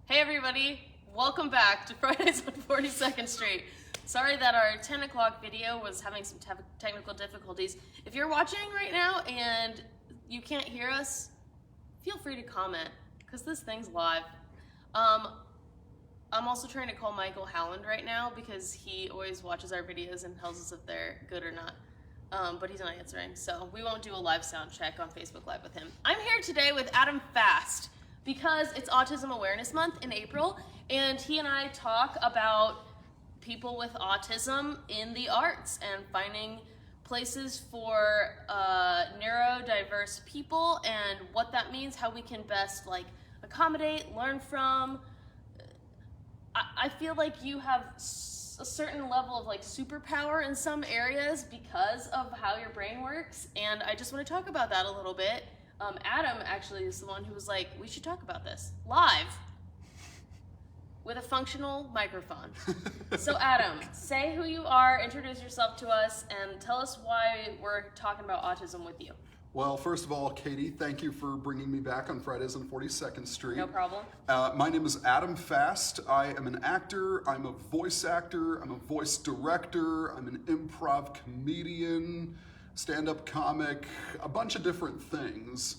Hey everybody, welcome back to Fridays on 42nd Street. Sorry that our 10 o'clock video was having some technical difficulties. If you're watching right now and you can't hear us, feel free to comment, because this thing's live. I'm also trying to call Michael Howland right now because he always watches our videos and tells us if they're good or not. But he's not answering, so we won't do a live sound check on Facebook Live with him. I'm here today with Adam Fast because it's Autism Awareness Month in April, and he and I talk about people with autism in the arts and finding places for neurodiverse people and what that means, how we can best accommodate, learn from. I feel like you have a certain level of superpower in some areas because of how your brain works, and I just want to talk about that a little bit. Adam actually is the one who was like, we should talk about this live with a functional microphone. So Adam, say who you are, introduce yourself to us, and tell us why we're talking about autism with you. Well, first of all, Katie, thank you for bringing me back on Fridays on 42nd Street. No problem. My name is Adam Fast. I am an actor, I'm a voice actor, I'm a voice director, I'm an improv comedian, stand-up comic, a bunch of different things.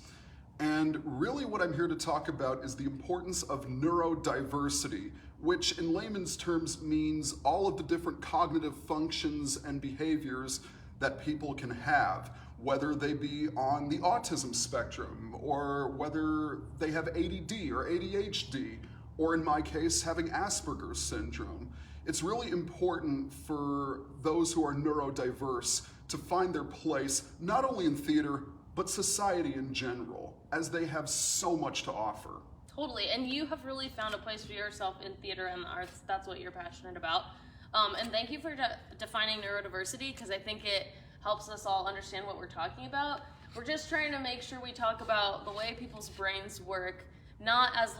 And really what I'm here to talk about is the importance of neurodiversity, which in layman's terms means all of the different cognitive functions and behaviors that people can have, whether they be on the autism spectrum, or whether they have ADD or ADHD, or in my case, having Asperger's syndrome. It's really important for those who are neurodiverse to find their place, not only in theater, but society in general, as they have so much to offer. Totally, and you have really found a place for yourself in theater and the arts. That's what you're passionate about. And thank you for defining neurodiversity, because I think it helps us all understand what we're talking about. We're just trying to make sure we talk about the way people's brains work, not as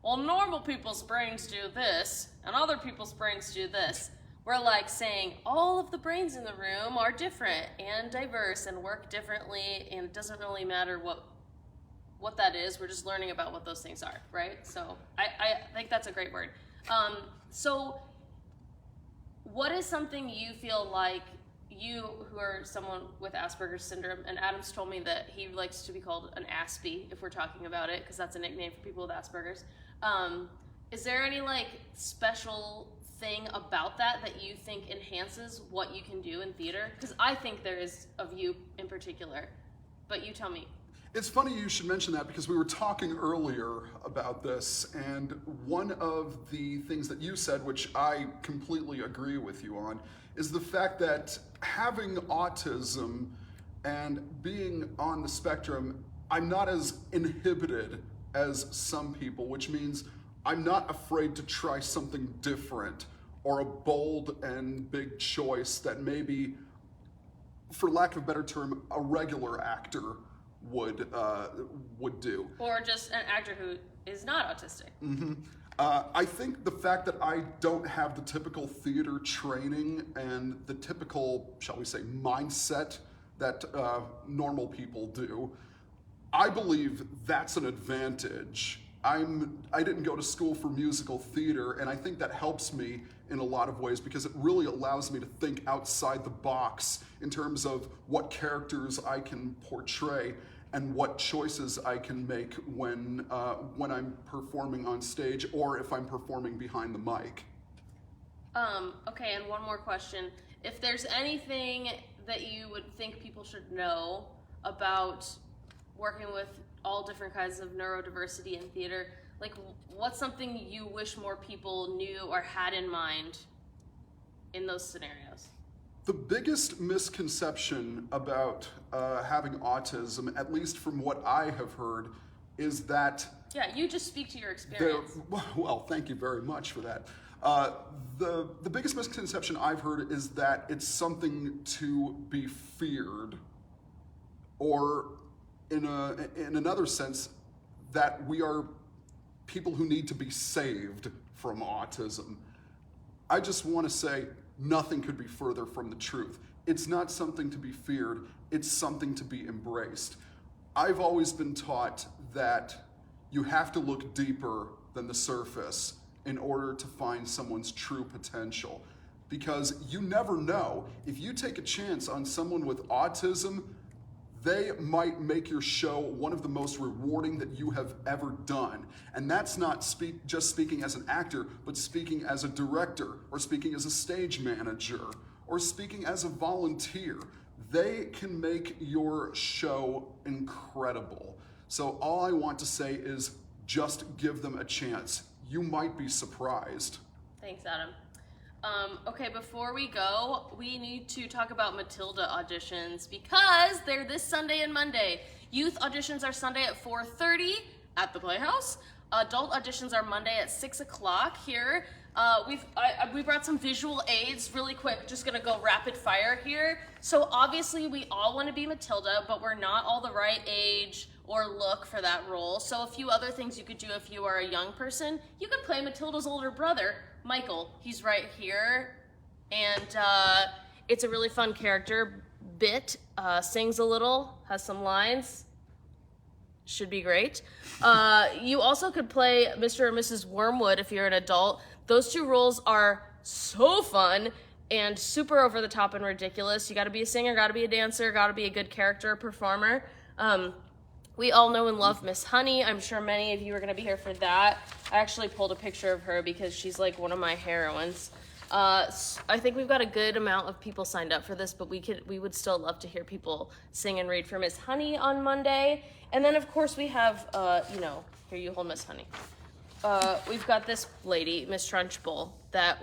well, normal people's brains do this, and other people's brains do this. We're saying all of the brains in the room are different and diverse and work differently, and it doesn't really matter what that is. We're just learning about what those things are, right? So I think that's a great word. So what is something you feel like you, who are someone with Asperger's syndrome, and Adam's told me that he likes to be called an Aspie if we're talking about it, because that's a nickname for people with Asperger's. Is there any special thing about that you think enhances what you can do in theater? Because I think there is of you in particular, but you tell me. It's funny you should mention that, because we were talking earlier about this, and one of the things that you said, which I completely agree with you on, is the fact that having autism and being on the spectrum, I'm not as inhibited as some people, which means I'm not afraid to try something different or a bold and big choice that maybe, for lack of a better term, a regular actor would do. Or just an actor who is not autistic. Mm-hmm. I think the fact that I don't have the typical theater training and the typical, shall we say, mindset that normal people do, I believe that's an advantage. I didn't go to school for musical theater, and I think that helps me in a lot of ways, because it really allows me to think outside the box in terms of what characters I can portray and what choices I can make when I'm performing on stage, or if I'm performing behind the mic. Okay, and one more question. If there's anything that you would think people should know about working with all different kinds of neurodiversity in theater, what's something you wish more people knew or had in mind in those scenarios? The biggest misconception about having autism, at least from what I have heard, is that... Yeah, you just speak to your experience. Well, thank you very much for that. The biggest misconception I've heard is that it's something to be feared, or in another sense, that we are people who need to be saved from autism. I just want to say, nothing could be further from the truth. It's not something to be feared, it's something to be embraced. I've always been taught that you have to look deeper than the surface in order to find someone's true potential. Because you never know, if you take a chance on someone with autism, they might make your show one of the most rewarding that you have ever done. And that's not just speaking as an actor, but speaking as a director, or speaking as a stage manager, or speaking as a volunteer. They can make your show incredible. So all I want to say is just give them a chance. You might be surprised. Thanks, Adam. Okay, before we go, we need to talk about Matilda auditions because they're this Sunday and Monday. Youth auditions are Sunday at 4:30 at the Playhouse. Adult auditions are Monday at 6 o'clock here. We brought some visual aids really quick, just gonna go rapid fire here. So obviously we all wanna be Matilda, but we're not all the right age or look for that role. So a few other things you could do if you are a young person, you could play Matilda's older brother, Michael. He's right here. And it's a really fun character. Sings a little, has some lines. Should be great. You also could play Mr. or Mrs. Wormwood if you're an adult. Those two roles are so fun and super over the top and ridiculous. You gotta be a singer, gotta be a dancer, gotta be a good character performer. We all know and love Miss Honey. I'm sure many of you are gonna be here for that. I actually pulled a picture of her because she's like one of my heroines. I think we've got a good amount of people signed up for this, but we would still love to hear people sing and read for Miss Honey on Monday. And then of course we have, here you hold Miss Honey. We've got this lady, Miss Trunchbull, that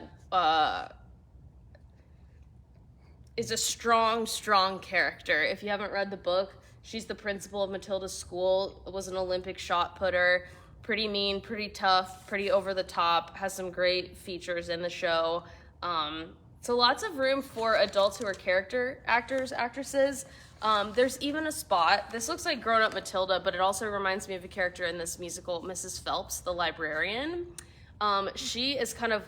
is a strong, strong character. If you haven't read the book, she's the principal of Matilda's school, was an Olympic shot putter, pretty mean, pretty tough, pretty over the top, has some great features in the show. So lots of room for adults who are character actors, actresses. There's even a spot, this looks like grown-up Matilda, but it also reminds me of a character in this musical, Mrs. Phelps, the librarian. She is kind of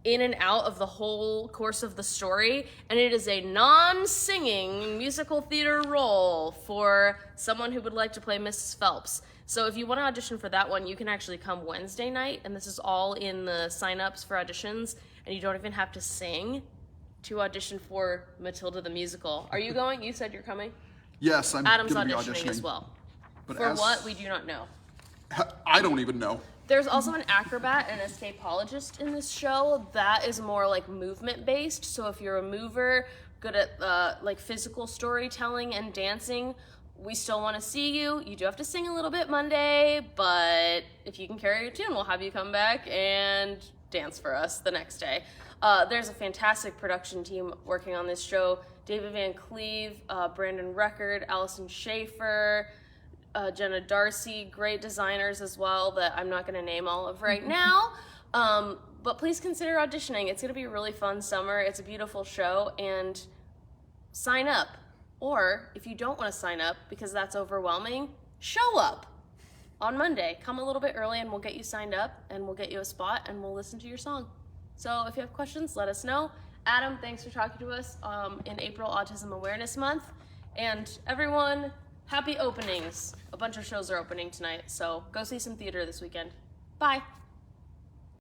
in and out of the whole course of the story, and it is a non-singing musical theater role for someone who would like to play Mrs. Phelps. So if you want to audition for that one, you can actually come Wednesday night, and this is all in the sign-ups for auditions, and you don't even have to sing to audition for Matilda the musical. Are you going? You said you're coming? Yes, I'm Adam's going to be auditioning as well. But For what, we do not know. I don't even know. There's also an acrobat and escapologist in this show. That is more like movement based. So if you're a mover, good at like physical storytelling and dancing, we still want to see you. You do have to sing a little bit Monday, but if you can carry your tune, we'll have you come back and dance for us the next day. There's a fantastic production team working on this show. David Van Cleve, Brandon Record, Allison Schaefer, Jenna Darcy, great designers as well that I'm not going to name all of right now. But please consider auditioning. It's going to be a really fun summer. It's a beautiful show, and sign up. Or if you don't want to sign up because that's overwhelming, show up on Monday. Come a little bit early and we'll get you signed up and we'll get you a spot and we'll listen to your song. So if you have questions, let us know. Adam, thanks for talking to us in April Autism Awareness Month. And everyone, happy openings. A bunch of shows are opening tonight, so go see some theater this weekend. Bye.